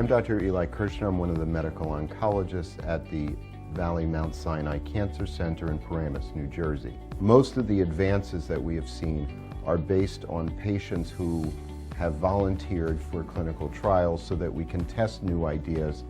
I'm Dr. Eli Kirshner. I'm one of the medical oncologists at the Valley Mount Sinai Cancer Center in Paramus, New Jersey. Most of the advances that we have seen are based on patients who have volunteered for clinical trials so that we can test new ideas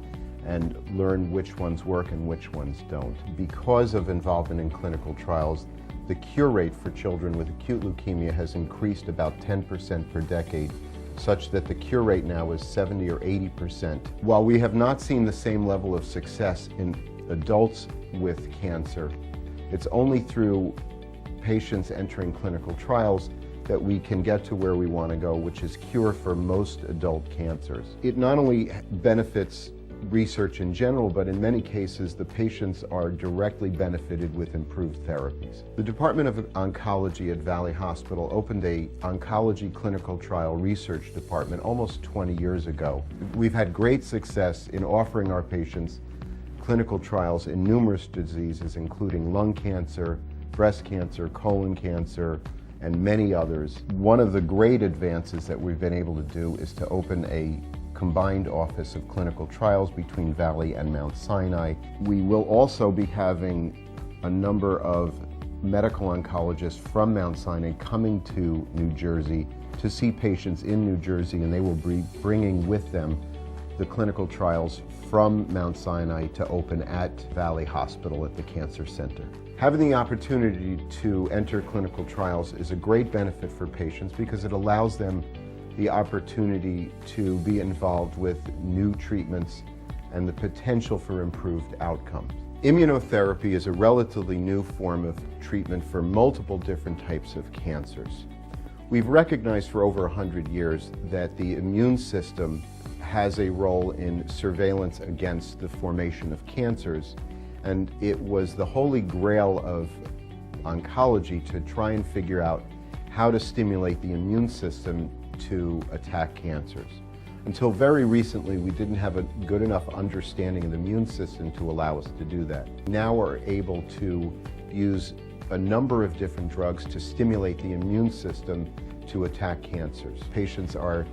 and learn which ones work and which ones don't. Because of involvement in clinical trials, the cure rate for children with acute leukemia has increased about 10% per decade, such that the cure rate now is 70 or 80%. While we have not seen the same level of success in adults with cancer, it's only through patients entering clinical trials that we can get to where we want to go, which is cure for most adult cancers. It not only benefits research in general, but in many cases the patients are directly benefited with improved therapies. The Department of Oncology at Valley Hospital opened a oncology clinical trial research department almost 20 years ago. We've had great success in offering our patients clinical trials in numerous diseases, including lung cancer, breast cancer, colon cancer, and many others. One of the great advances that we've been able to do is to open a combined office of clinical trials between Valley and Mount Sinai. We will also be having a number of medical oncologists from Mount Sinai coming to New Jersey to see patients in New Jersey, and they will be bringing with them the clinical trials from Mount Sinai to open at Valley Hospital at the Cancer Center. Having the opportunity to enter clinical trials is a great benefit for patients because it allows them the opportunity to be involved with new treatments and the potential for improved outcomes. Immunotherapy is a relatively new form of treatment for multiple different types of cancers. We've recognized for over 100 years that the immune system has a role in surveillance against the formation of cancers, and it was the holy grail of oncology to try and figure out how to stimulate the immune system to attack cancers. Until very recently, we didn't have a good enough understanding of the immune system to allow us to do that. Now we're able to use a number of different drugs to stimulate the immune system to attack cancers. Patients are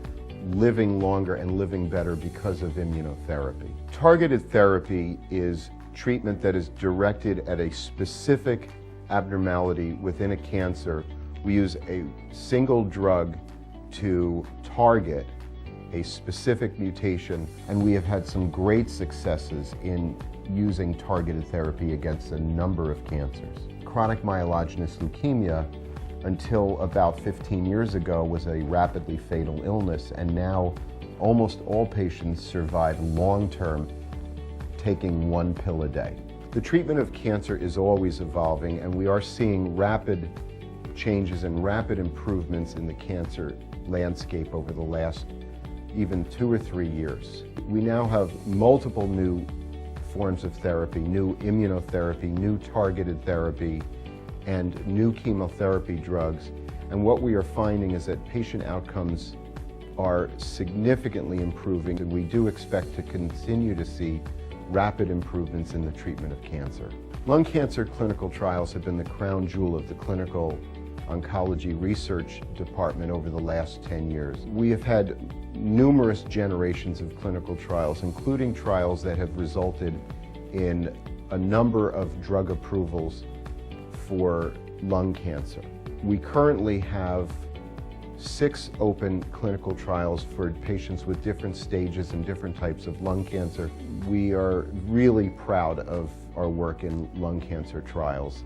living longer and living better because of immunotherapy. Targeted therapy is treatment that is directed at a specific abnormality within a cancer. We use a single drug to target a specific mutation, and we have had some great successes in using targeted therapy against a number of cancers. Chronic myelogenous leukemia, until about 15 years ago, was a rapidly fatal illness, and now almost all patients survive long-term taking one pill a day. The treatment of cancer is always evolving, and we are seeing rapid changes and rapid improvements in the cancer landscape over the last even 2 or 3 years. We now have multiple new forms of therapy, new immunotherapy, new targeted therapy, and new chemotherapy drugs. And what we are finding is that patient outcomes are significantly improving, and we do expect to continue to see rapid improvements in the treatment of cancer. Lung cancer clinical trials have been the crown jewel of the clinical oncology research department over the last 10 years. We have had numerous generations of clinical trials, including trials that have resulted in a number of drug approvals for lung cancer. We currently have 6 open clinical trials for patients with different stages and different types of lung cancer. We are really proud of our work in lung cancer trials.